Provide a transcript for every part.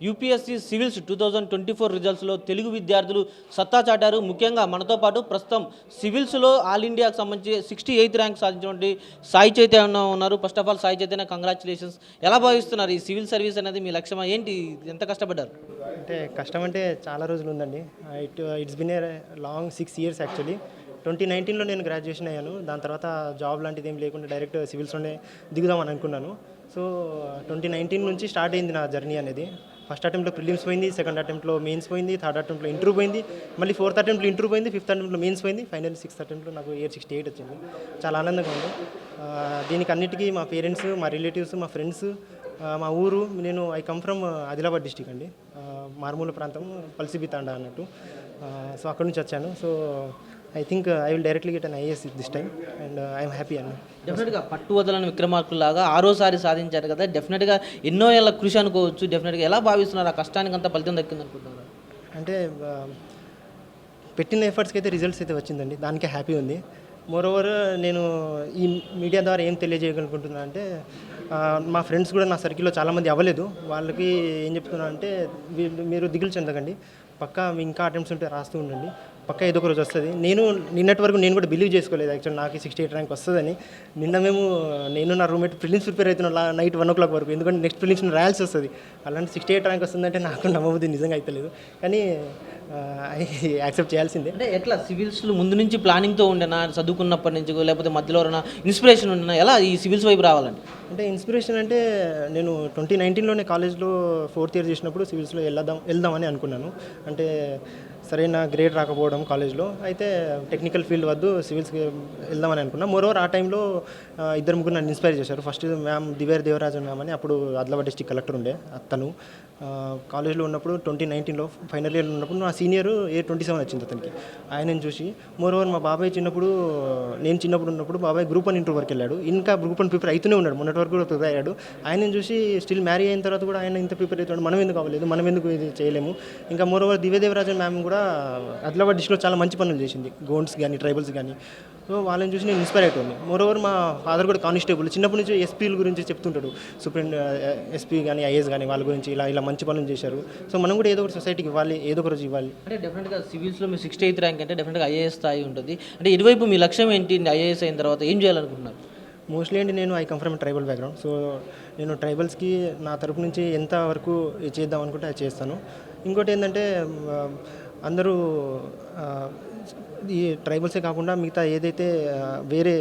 UPSC civils 2024 రిజల్ట్స్లో Telugu విద్యార్థులు సత్తా చాటారు. ముఖ్యంగా మనతో పాటు ప్రస్తుతం సివిల్స్లో ఆల్ ఇండియాకు సంబంధించి 68th ర్యాంక్ సాధించినటువంటి సాయి చైతన్య ఉన్నారు. First of all Sai Chaitanya, congratulations. ఎలా భావిస్తున్నారు ఈ సివిల్ సర్వీస్ అనేది మీ లక్ష్యమా ఏంటి? ఎంత కష్టపడ్డారు? అంటే కష్టం అంటే చాలా రోజులు ఉందండి. It's been a long 6 years actually. 2019లో నేను గ్రాడ్యుయేషన్ అయ్యాను. దాని తర్వాత జాబ్ లాంటిది ఏం లేకుండా డైరెక్ట్ సివిల్స్లోనే దిగుదామని అనుకున్నాను. సో 2019 నుంచి స్టార్ట్ అయింది నా జర్నీ అనేది. ఫస్ట్ అటెంప్ట్లో ప్రిలిమ్స్ పోయింది, సెకండ్ అటెంప్ట్లో మెయిన్స్ పోయింది, థర్డ్ అటెంప్ట్లో ఇంటర్వ్యూ పోయింది, మళ్ళీ ఫోర్త్ అటెంప్ట్లో ఇంటర్వ్యూ పోయింది, ఫిఫ్త్ అటెంప్ట్లో మెయిన్స్ పోయింది, ఫైనల్ సిక్స్త్ అటెంప్ట్లో నాకు 68 వచ్చింది. చాలా ఆనందంగా ఉంది. దీనికి అన్నిటికీ మా పేరెంట్స్, మా రిలేటివ్స్, మా ఫ్రెండ్స్, మా ఊరు, I come from Adilabad district అండి. మారుమూల ప్రాంతం, పల్సిబితాండా అన్నట్టు. సో అక్కడ నుంచి వచ్చాను. So I think I will directly get an IAS this time and I'm happy అన్న. డెఫినెట్గా పట్టు వదలని విక్రమార్కుల్లాగా ఆరోసారి సాధించారు కదా, డెఫినెట్గా ఎన్నో ఏళ్ళ కృషి అనుకోవచ్చు. డెఫినెట్గా ఎలా భావిస్తున్నారు? ఆ కష్టానికి అంతా ఫలితం దక్కింది అనుకుంటున్నారు? అంటే పెట్టిన ఎఫర్ట్స్కి అయితే రిజల్ట్స్ అయితే వచ్చిందండి, దానికే హ్యాపీ ఉంది. మోరోవర్ నేను ఈ మీడియా ద్వారా ఏం తెలియజేయగలుగుతున్నా అంటే, మా ఫ్రెండ్స్ కూడా నా సర్కిల్లో చాలామంది అవ్వలేదు. వాళ్ళకి ఏం చెప్తున్నా అంటే, మీరు దిగులు చెందకండి, పక్కా మీ ఇంకా అటెంప్ట్స్ ఉంటే రాస్తూ ఉండండి, పక్కా ఏదో ఒక రోజు వస్తుంది. నిన్నటి వరకు నేను కూడా బిలీవ్ చేసుకోలేదు యాక్చువల్ నాకు 68 ర్యాంక్ వస్తుందని. నేను నా రూమ్మేట్ ప్రిలిమ్స్ ప్రిపేర్ అవుతున్నా నైట్ 1 o'clock వరకు, ఎందుకంటే నెక్స్ట్ ప్రిలిమ్స్ రాయాల్సి వస్తుంది. అలాంటి 68 ర్యాంక్ వస్తుందంటే నాకు నమ్మబుద్ధి నిజంగా అవుతలేదు, కానీ యాక్సెప్ట్ చేయాల్సిందే. అంటే ఎట్లా సివిల్స్లో ముందు నుంచి ప్లానింగ్తో ఉండేనా, చదువుకున్నప్పటి నుంచి, లేకపోతే మధ్యలో ఎవరైనా ఇన్స్పిరేషన్ ఉండేనా? ఎలా ఈ సివిల్స్ వైపు రావాలండి? అంటే ఇన్స్పిరేషన్ అంటే, నేను 2019లోనే కాలేజ్లో 4th year చేసినప్పుడు సివిల్స్లో వెళ్దామని అనుకున్నాను. అంటే సరైన గ్రేడ్ రాకపోవడం కాలేజ్లో, అయితే టెక్నికల్ ఫీల్డ్ వద్దు సివిల్స్కి వెళ్దామని అనుకున్నాను. మోరోవర్ ఆ టైంలో 2-3 నన్ను ఇన్స్పైర్ చేశారు. ఫస్ట్ మ్యామ్ దేవరాజన్ మ్యామ్ అని, అప్పుడు ఆదిలాబాద్ డిస్ట్రిక్ట్ కలెక్టర్ ఉండే అతను. కాలేజ్లో ఉన్నప్పుడు 2019లో ఫైనల్ ఇయర్లో ఉన్నప్పుడు నా సీనియర్ A27 వచ్చింది అతనికి. ఆయనను చూసి, మోరోవర్ మా బాబాయ్ నేను చిన్నప్పుడు ఉన్నప్పుడు బాబాయ్ గ్రూప్ 1 ఇంటర్వ్యూ వరకు వెళ్ళాడు. ఇంకా గ్రూప్ 1 ప్రిపేర్ అవుతూనే ఉన్నాడు, మొన్నటి వరకు కూడా ప్రిపేర్ అయ్యాడు. ఆయనను చూసి స్టిల్ మ్యారీ అయిన తర్వాత కూడా ఆయన ఇంత ప్రిపేర్ అవుతాడు, మనం ఎందుకు అవ్వలేదు, మనం ఎందుకు ఇది చేయలేము. ఇంకా మోరోవర్ దేవరాజన్ మ్యామ్ కూడా ఆదిలాబాద్ డిస్ట్రిక్ట్లో చాలా మంచి పనులు చేసింది, గోండ్స్ కానీ ట్రైబల్స్ కానీ. సో వాళ్ళని చూసి నేను ఇన్స్పైర్ అవుతుంది. మోరోవర్ మా ఫాదర్ కూడా కానిస్టేబుల్, చిన్నప్పటి నుంచి ఎస్పీల గురించి చెప్తుంటాడు, ఎస్పీ కానీ ఐఏఎస్ కానీ వాళ్ళ గురించి ఇలా మంచి పనులు చేశారు. సో మనం కూడా ఏదో ఒకటి సొసైటీకి ఇవ్వాలి, ఏదో ఒక రోజు ఇవ్వాలి. అంటే డెఫినెట్గా సివిల్స్లో మీ 68th ర్యాంక్ అంటే డెఫినెట్గా ఐఏఎస్ స్థాయి ఉంటుంది. అంటే ఇటువైపు మీ లక్ష్యం ఏంటి? ఐఏఎస్ అయిన తర్వాత ఏం చేయాలనుకుంటున్నారు? మోస్ట్లీ అండి, I come from tribal background. So నేను ట్రైబల్స్కి నా తరపు నుంచి ఎంత వరకు చేద్దాం అనుకుంటే అది చేస్తాను. ఇంకోటి ఏంటంటే, అందరూ ఈ ట్రైబల్సే కాకుండా మిగతా ఏదైతే వేరే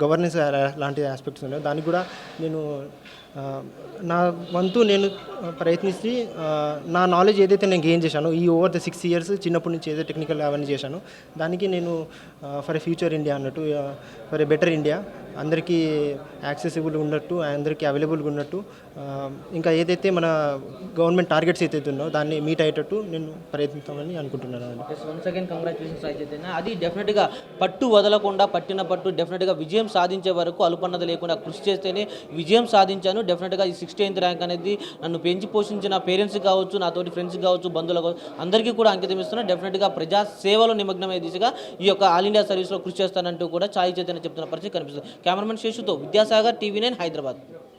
గవర్నెన్స్ లాంటి ఆస్పెక్ట్స్ ఉన్నాయో దానికి కూడా నా వంతు ప్రయత్నించి నా నాలెడ్జ్ ఏదైతే నేను గెయిన్ చేశానో ఈ ఓవర్ ద 6 years, చిన్నప్పటి నుంచి ఏదైతే టెక్నికల్ అవన్నీ చేశానో దానికి ఫర్ ఎ ఫ్యూచర్ ఇండియా అన్నట్టు, ఫర్ ఎ బెటర్ ఇండియా, అందరికీ యాక్సెసిబుల్ ఉన్నట్టు, అందరికీ అవైలబుల్గా ఉన్నట్టు, ఇంకా ఏదైతే మన గవర్నమెంట్ టార్గెట్స్ ఏదైతే ఉన్నో దాన్ని మీట్ అయ్యేటట్టు నేను ప్రయత్నిస్తామని అనుకుంటున్నాను. వన్స్ అగైన్ కంగ్రాచులేషన్స్ అయితే. అది డెఫినెట్గా పట్టు వదలకుండా, పట్టిన పట్టు డెఫినెట్గా విజయం సాధించే వరకు అలుపన్నది లేకుండా కృషి చేస్తేనే విజయం సాధించాను. డెఫినెట్గా ఈ 68th ర్యాంక్ అనేది నన్ను పెంచి పోషించిన పేరెంట్స్ కావచ్చు, నాతోటి ఫ్రెండ్స్ కావచ్చు, బంధువులు కావచ్చు, అందరికీ కూడా అంకితం ఇస్తున్నా. డెఫినెట్గా ప్రజా సేవలో నిమగ్నమయ్యే దిశగా ఈ యొక్క ఆల్ ఇండియా సర్వీస్లో కృషి చేస్తానంటూ కూడా సాయి చైతన్య చెప్తున్న పరిస్థితి కనిపిస్తుంది. కెమెరామెన్ శేషుతో విద్యాసాగర్, TV9 హైదరాబాద్.